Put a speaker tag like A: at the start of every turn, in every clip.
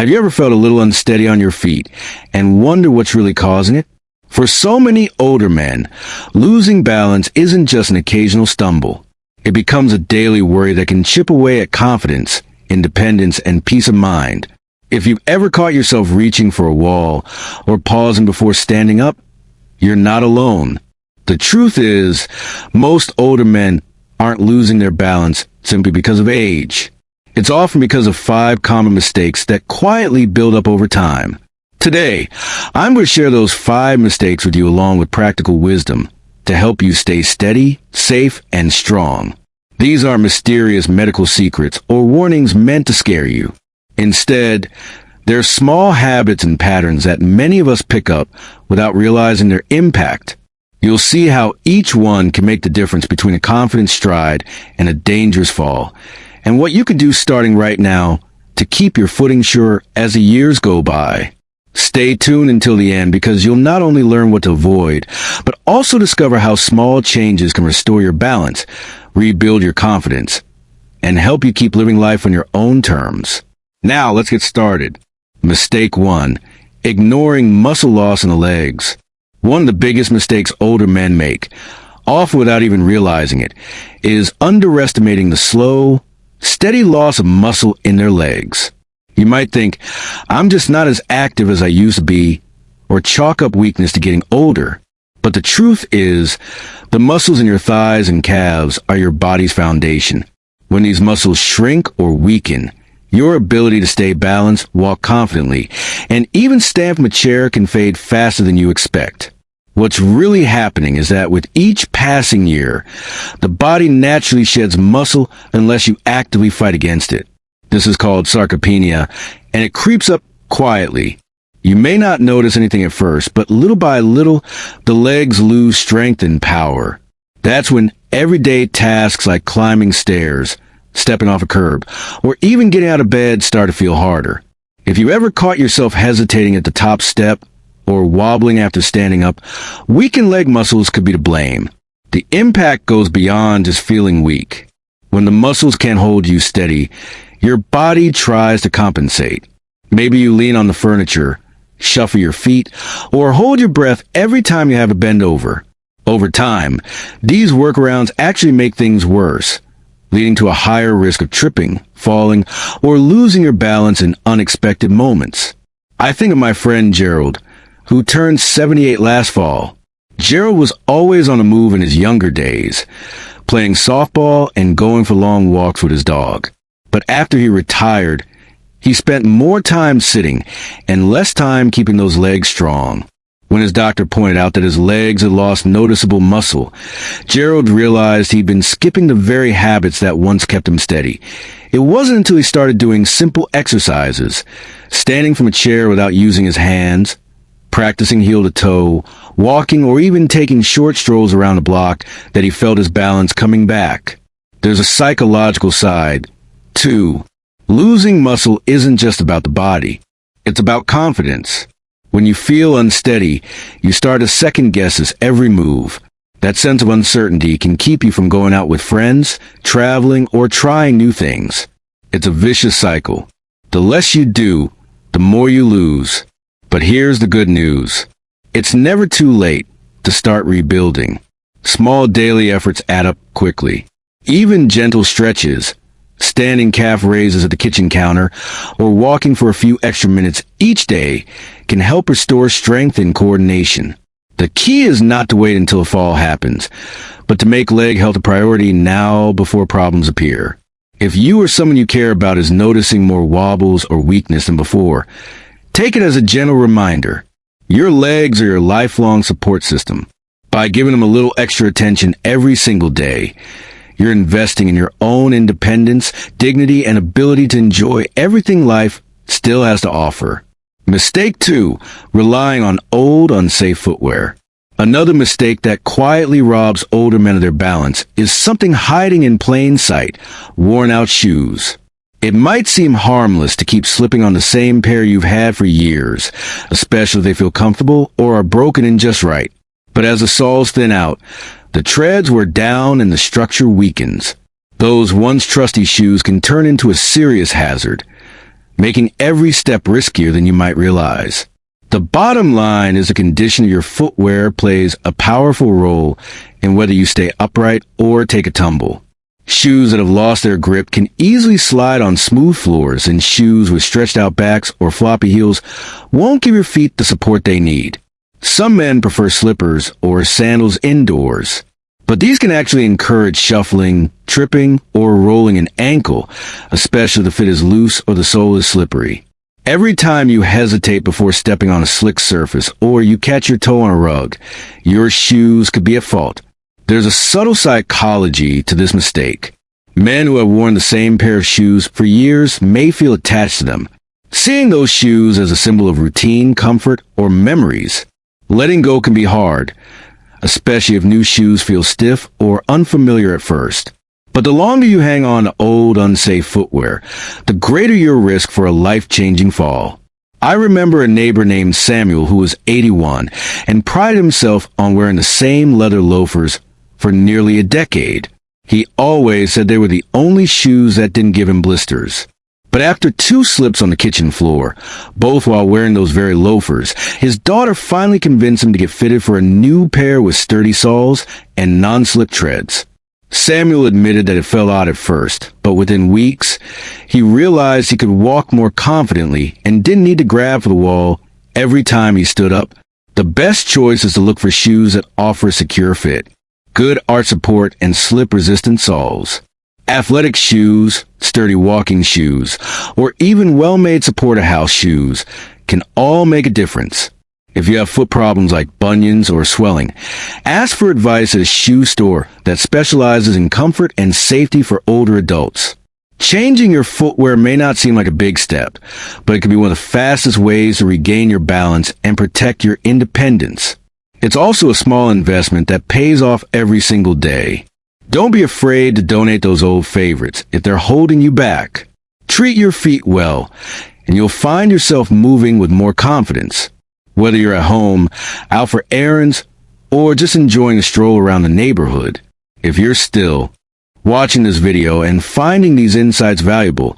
A: Have you ever felt a little unsteady on your feet and wonder what's really causing it? For so many older men, losing balance isn't just an occasional stumble. It becomes a daily worry that can chip away at confidence, independence, and peace of mind. If you've ever caught yourself reaching for a wall or pausing before standing up, you're not alone. The truth is, most older men aren't losing their balance simply because of age. It's often because of 5 common mistakes that quietly build up over time. Today, I'm going to share those 5 mistakes with you along with practical wisdom to help you stay steady, safe, and strong. These aren't mysterious medical secrets or warnings meant to scare you. Instead, they're small habits and patterns that many of us pick up without realizing their impact. You'll see how each one can make the difference between a confident stride and a dangerous fall, and what you can do starting right now to keep your footing sure as the years go by. Stay tuned until the end because you'll not only learn what to avoid, but also discover how small changes can restore your balance, rebuild your confidence, and help you keep living life on your own terms. Now, let's get started. Mistake 1. Ignoring muscle loss in the legs. One of the biggest mistakes older men make, often without even realizing it, is underestimating the slow, steady loss of muscle in their legs. You might think, I'm just not as active as I used to be, or chalk up weakness to getting older. But the truth is, the muscles in your thighs and calves are your body's foundation. When these muscles shrink or weaken, your ability to stay balanced, walk confidently, and even stand from a chair can fade faster than you expect. What's really happening is that with each passing year, the body naturally sheds muscle unless you actively fight against it. This is called sarcopenia, and it creeps up quietly. You may not notice anything at first, but little by little, the legs lose strength and power. That's when everyday tasks like climbing stairs, stepping off a curb, or even getting out of bed start to feel harder. If you ever caught yourself hesitating at the top step or wobbling after standing up, weakened leg muscles could be to blame. The impact goes beyond just feeling weak. When the muscles can't hold you steady, your body tries to compensate. Maybe you lean on the furniture, shuffle your feet, or hold your breath every time you have to bend over. Over time, these workarounds actually make things worse, leading to a higher risk of tripping, falling, or losing your balance in unexpected moments. I think of my friend Gerald, who turned 78 last fall. Gerald was always on the move in his younger days, playing softball and going for long walks with his dog. But after he retired, he spent more time sitting and less time keeping those legs strong. When his doctor pointed out that his legs had lost noticeable muscle, Gerald realized he'd been skipping the very habits that once kept him steady. It wasn't until he started doing simple exercises, standing from a chair without using his hands, practicing heel to toe, walking, or even taking short strolls around the block that he felt his balance coming back. There's a psychological side, too. Losing muscle isn't just about the body. It's about confidence. When you feel unsteady, you start to second-guess every move. That sense of uncertainty can keep you from going out with friends, traveling, or trying new things. It's a vicious cycle. The less you do, the more you lose. But here's the good news. It's never too late to start rebuilding. Small daily efforts add up quickly. Even gentle stretches, standing calf raises at the kitchen counter, or walking for a few extra minutes each day can help restore strength and coordination. The key is not to wait until a fall happens, but to make leg health a priority now before problems appear. If you or someone you care about is noticing more wobbles or weakness than before, take it as a gentle reminder. Your legs are your lifelong support system. By giving them a little extra attention every single day, you're investing in your own independence, dignity, and ability to enjoy everything life still has to offer. Mistake 2, relying on old, unsafe footwear. Another mistake that quietly robs older men of their balance is something hiding in plain sight: worn-out shoes. It might seem harmless to keep slipping on the same pair you've had for years, especially if they feel comfortable or are broken in just right. But as the soles thin out, the treads wear down and the structure weakens. Those once trusty shoes can turn into a serious hazard. making every step riskier than you might realize. The bottom line is the condition of your footwear plays a powerful role in whether you stay upright or take a tumble. Shoes that have lost their grip can easily slide on smooth floors, and shoes with stretched out backs or floppy heels won't give your feet the support they need. Some men prefer slippers or sandals indoors, but these can actually encourage shuffling, tripping, or rolling an ankle, especially if the fit is loose or the sole is slippery. Every time you hesitate before stepping on a slick surface or you catch your toe on a rug, your shoes could be at fault. There's a subtle psychology to this mistake. Men who have worn the same pair of shoes for years may feel attached to them, seeing those shoes as a symbol of routine, comfort, or memories. Letting go can be hard, especially if new shoes feel stiff or unfamiliar at first. But the longer you hang on to old, unsafe footwear, the greater your risk for a life-changing fall. I remember a neighbor named Samuel who was 81 and prided himself on wearing the same leather loafers for nearly a decade. He always said they were the only shoes that didn't give him blisters. But after 2 slips on the kitchen floor, both while wearing those very loafers, his daughter finally convinced him to get fitted for a new pair with sturdy soles and non-slip treads. Samuel admitted that it felt odd at first, but within weeks, he realized he could walk more confidently and didn't need to grab for the wall every time he stood up. The best choice is to look for shoes that offer a secure fit, good arch support, and slip-resistant soles. Athletic shoes, sturdy walking shoes, or even well-made supporter house shoes can all make a difference. If you have foot problems like bunions or swelling, ask for advice at a shoe store that specializes in comfort and safety for older adults. Changing your footwear may not seem like a big step, but it can be one of the fastest ways to regain your balance and protect your independence. It's also a small investment that pays off every single day. Don't be afraid to donate those old favorites if they're holding you back. Treat your feet well, and you'll find yourself moving with more confidence. Whether you're at home, out for errands, or just enjoying a stroll around the neighborhood, if you're still watching this video and finding these insights valuable,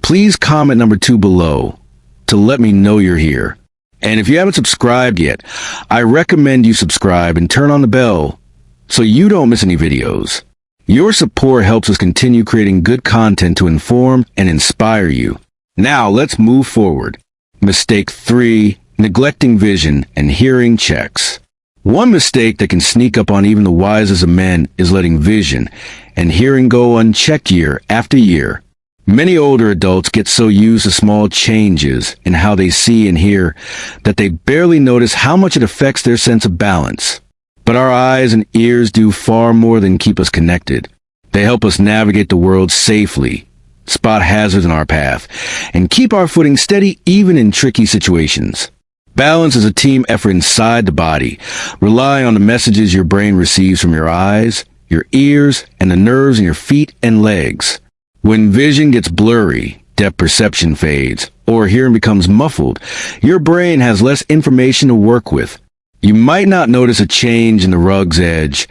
A: please comment number 2 below to let me know you're here. And if you haven't subscribed yet, I recommend you subscribe and turn on the bell so you don't miss any videos. Your support helps us continue creating good content to inform and inspire you. Now let's move forward. Mistake 3. Neglecting vision and hearing checks. One mistake that can sneak up on even the wisest of men is letting vision and hearing go unchecked year after year. Many older adults get so used to small changes in how they see and hear that they barely notice how much it affects their sense of balance. But our eyes and ears do far more than keep us connected. They help us navigate the world safely, spot hazards in our path, and keep our footing steady even in tricky situations. Balance is a team effort inside the body, relying on the messages your brain receives from your eyes, your ears, and the nerves in your feet and legs. When vision gets blurry, depth perception fades, or hearing becomes muffled, your brain has less information to work with. You might not notice a change in the rug's edge,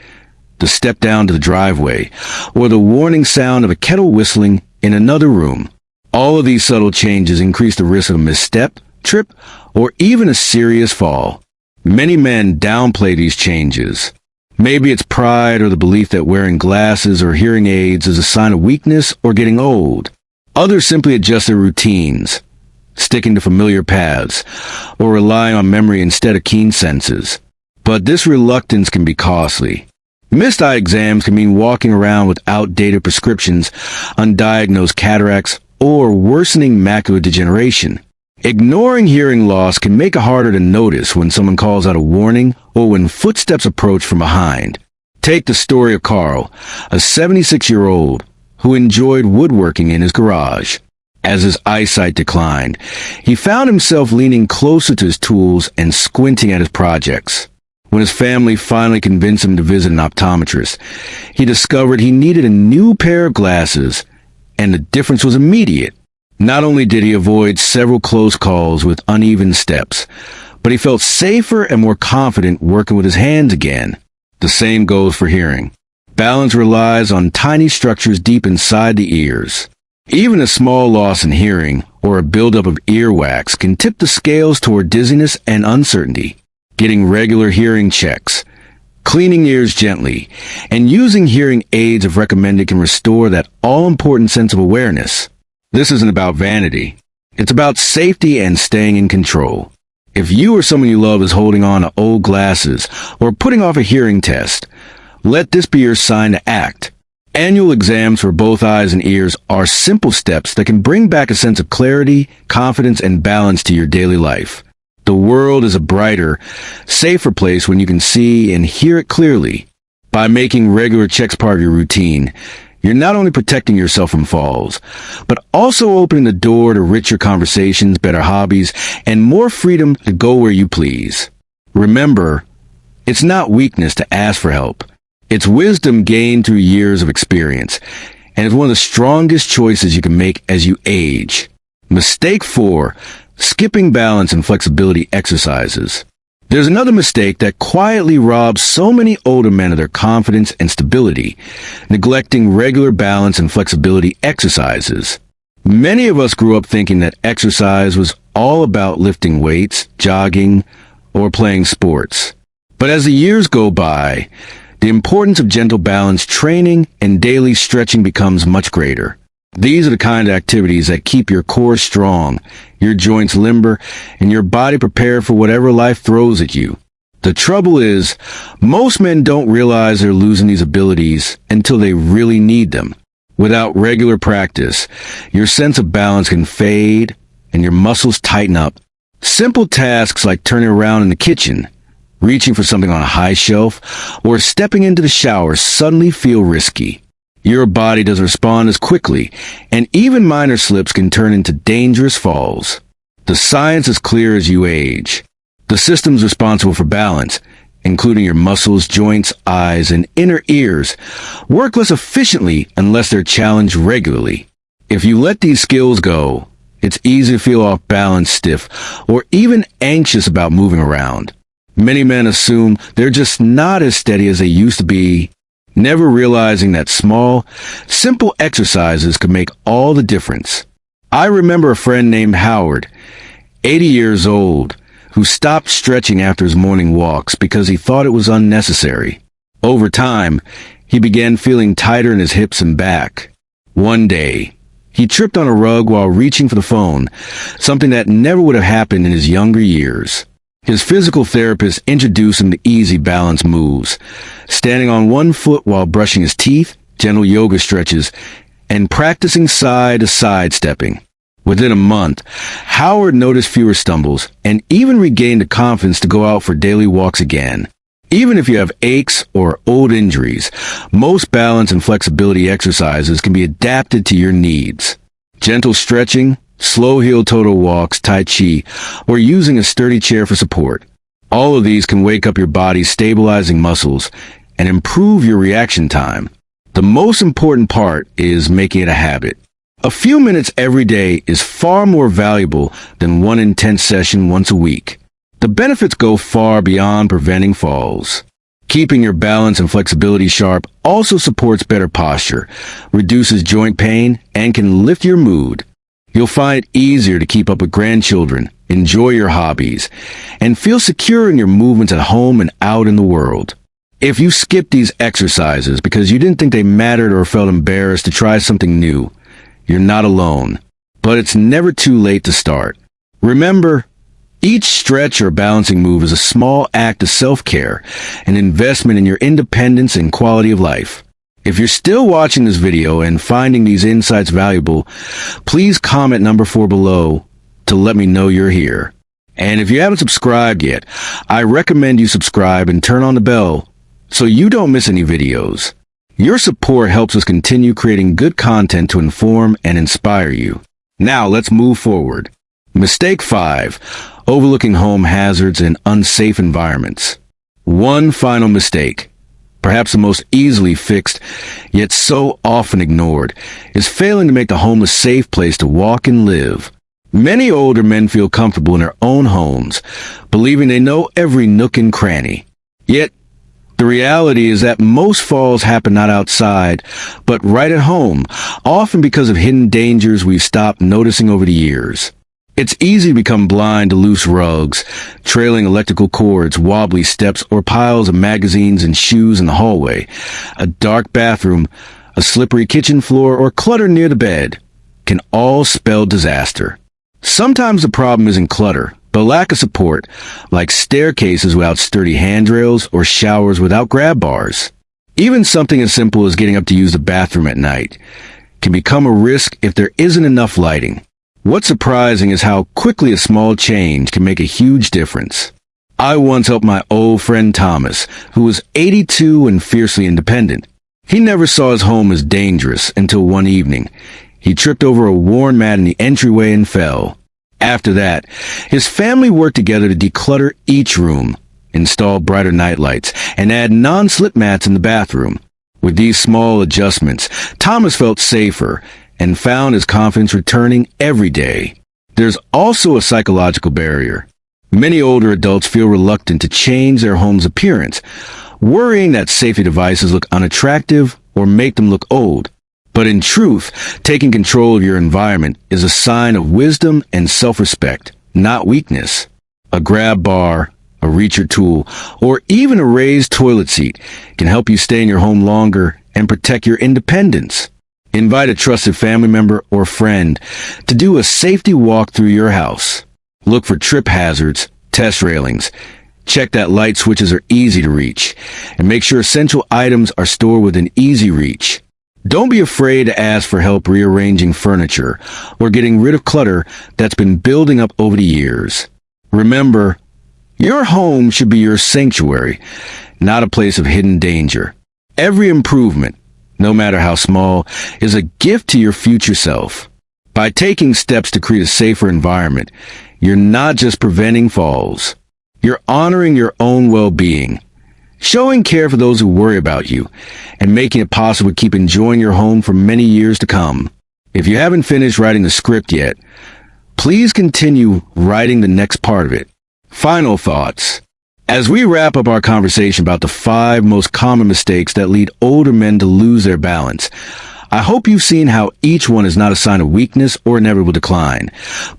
A: the step down to the driveway, or the warning sound of a kettle whistling in another room. All of these subtle changes increase the risk of a misstep, trip, or even a serious fall. Many men downplay these changes. Maybe it's pride or the belief that wearing glasses or hearing aids is a sign of weakness or getting old. Others simply adjust their routines, sticking to familiar paths, or relying on memory instead of keen senses. But this reluctance can be costly. Missed eye exams can mean walking around with outdated prescriptions, undiagnosed cataracts, or worsening macular degeneration. Ignoring hearing loss can make it harder to notice when someone calls out a warning or when footsteps approach from behind. Take the story of Carl, a 76-year-old who enjoyed woodworking in his garage. As his eyesight declined, he found himself leaning closer to his tools and squinting at his projects. When his family finally convinced him to visit an optometrist, he discovered he needed a new pair of glasses, and the difference was immediate. Not only did he avoid several close calls with uneven steps, but he felt safer and more confident working with his hands again. The same goes for hearing. Balance relies on tiny structures deep inside the ears. Even a small loss in hearing or a buildup of earwax can tip the scales toward dizziness and uncertainty. Getting regular hearing checks, cleaning ears gently, and using hearing aids if recommended can restore that all-important sense of awareness. This isn't about vanity. It's about safety and staying in control. If you or someone you love is holding on to old glasses or putting off a hearing test, let this be your sign to act. Annual exams for both eyes and ears are simple steps that can bring back a sense of clarity, confidence, and balance to your daily life. The world is a brighter, safer place when you can see and hear it clearly. By making regular checks part of your routine, you're not only protecting yourself from falls, but also opening the door to richer conversations, better hobbies, and more freedom to go where you please. Remember, it's not weakness to ask for help. It's wisdom gained through years of experience, and it's one of the strongest choices you can make as you age. Mistake 4, skipping balance and flexibility exercises. There's another mistake that quietly robs so many older men of their confidence and stability, neglecting regular balance and flexibility exercises. Many of us grew up thinking that exercise was all about lifting weights, jogging, or playing sports. But as the years go by, the importance of gentle balance training and daily stretching becomes much greater. These are the kind of activities that keep your core strong, your joints limber, and your body prepared for whatever life throws at you. The trouble is, most men don't realize they're losing these abilities until they really need them. Without regular practice, your sense of balance can fade and your muscles tighten up. Simple tasks like turning around in the kitchen, reaching for something on a high shelf, or stepping into the shower suddenly feel risky. Your body doesn't respond as quickly, and even minor slips can turn into dangerous falls. The science is clear as you age. The systems responsible for balance, including your muscles, joints, eyes, and inner ears, work less efficiently unless they're challenged regularly. If you let these skills go, it's easy to feel off balance, stiff, or even anxious about moving around. Many men assume they're just not as steady as they used to be, never realizing that small, simple exercises could make all the difference. I remember a friend named Howard, 80 years old, who stopped stretching after his morning walks because he thought it was unnecessary. Over time, he began feeling tighter in his hips and back. One day, he tripped on a rug while reaching for the phone, something that never would have happened in his younger years. His physical therapist introduced him to easy balance moves, standing on one foot while brushing his teeth, gentle yoga stretches, and practicing side-to-side stepping. Within a month, Howard noticed fewer stumbles and even regained the confidence to go out for daily walks again. Even if you have aches or old injuries, most balance and flexibility exercises can be adapted to your needs. Gentle stretching, slow heel-toe walks, tai chi, or using a sturdy chair for support. All of these can wake up your body's stabilizing muscles and improve your reaction time. The most important part is making it a habit. A few minutes every day is far more valuable than one intense session once a week. The benefits go far beyond preventing falls. Keeping your balance and flexibility sharp also supports better posture, reduces joint pain, and can lift your mood. You'll find it easier to keep up with grandchildren, enjoy your hobbies, and feel secure in your movements at home and out in the world. If you skip these exercises because you didn't think they mattered or felt embarrassed to try something new, you're not alone. But it's never too late to start. Remember, each stretch or balancing move is a small act of self-care, an investment in your independence and quality of life. If you're still watching this video and finding these insights valuable, please comment number 4 below to let me know you're here. And if you haven't subscribed yet, I recommend you subscribe and turn on the bell so you don't miss any videos. Your support helps us continue creating good content to inform and inspire you. Now let's move forward. Mistake 5, overlooking home hazards and unsafe environments. One final mistake, perhaps the most easily fixed, yet so often ignored, is failing to make the home a safe place to walk and live. Many older men feel comfortable in their own homes, believing they know every nook and cranny. Yet, The reality is that most falls happen not outside, but right at home, often because of hidden dangers we've stopped noticing over the years. It's easy to become blind to loose rugs, trailing electrical cords, wobbly steps, or piles of magazines and shoes in the hallway. A dark bathroom, a slippery kitchen floor, or clutter near the bed can all spell disaster. Sometimes the problem isn't clutter, but lack of support, like staircases without sturdy handrails or showers without grab bars. Even something as simple as getting up to use the bathroom at night can become a risk if there isn't enough lighting. What's surprising is how quickly a small change can make a huge difference. I once helped my old friend Thomas, who was 82 and fiercely independent. He never saw his home as dangerous until one evening. He tripped over a worn mat in the entryway and fell. After that, his family worked together to declutter each room, install brighter nightlights, and add non-slip mats in the bathroom. With these small adjustments, Thomas felt safer and found his confidence returning every day. There's also a psychological barrier. Many older adults feel reluctant to change their home's appearance, worrying that safety devices look unattractive or make them look old. But in truth, taking control of your environment is a sign of wisdom and self-respect, not weakness. A grab bar, a reacher tool, or even a raised toilet seat can help you stay in your home longer and protect your independence. Invite a trusted family member or friend to do a safety walk through your house. Look for trip hazards, test railings. Check that light switches are easy to reach, and make sure essential items are stored within easy reach. Don't be afraid to ask for help rearranging furniture or getting rid of clutter that's been building up over the years. Remember, your home should be your sanctuary, not a place of hidden danger. Every improvement, no matter how small, is a gift to your future self. By taking steps to create a safer environment, you're not just preventing falls. You're honoring your own well-being, showing care for those who worry about you, and making it possible to keep enjoying your home for many years to come. If you haven't finished writing the script yet, please continue writing the next part of it. Final thoughts. As we wrap up our conversation about the 5 most common mistakes that lead older men to lose their balance, I hope you've seen how each one is not a sign of weakness or inevitable decline,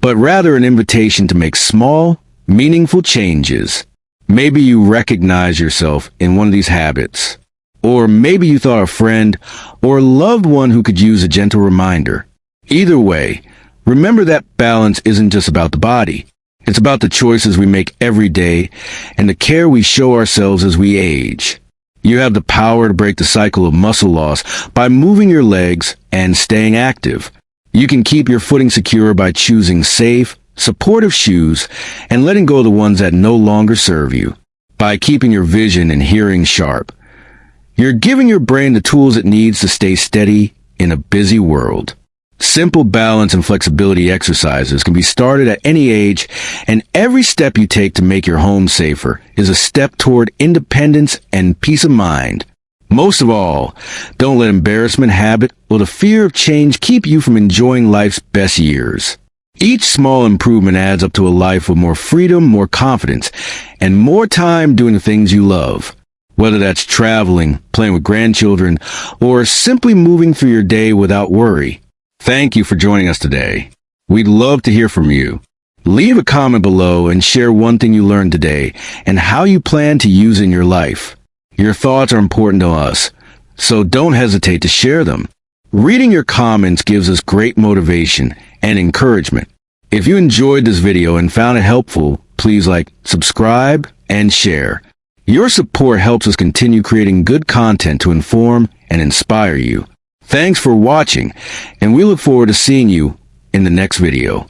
A: but rather an invitation to make small, meaningful changes. Maybe you recognize yourself in one of these habits, or maybe you thought a friend or a loved one who could use a gentle reminder. Either way, remember that balance isn't just about the body. It's about the choices we make every day and the care we show ourselves as we age. You have the power to break the cycle of muscle loss by moving your legs and staying active. You can keep your footing secure by choosing safe, supportive shoes and letting go of the ones that no longer serve you. By keeping your vision and hearing sharp, you're giving your brain the tools it needs to stay steady in a busy world. Simple balance and flexibility exercises can be started at any age, and every step you take to make your home safer is a step toward independence and peace of mind. Most of all, don't let embarrassment, habit, or the fear of change keep you from enjoying life's best years. Each small improvement adds up to a life with more freedom, more confidence, and more time doing the things you love. Whether that's traveling, playing with grandchildren, or simply moving through your day without worry. Thank you for joining us today. We'd love to hear from you. Leave a comment below and share one thing you learned today and how you plan to use it in your life. Your thoughts are important to us, so don't hesitate to share them. Reading your comments gives us great motivation and encouragement. If you enjoyed this video and found it helpful, please like, subscribe, and share. Your support helps us continue creating good content to inform and inspire you. Thanks for watching, and we look forward to seeing you in the next video.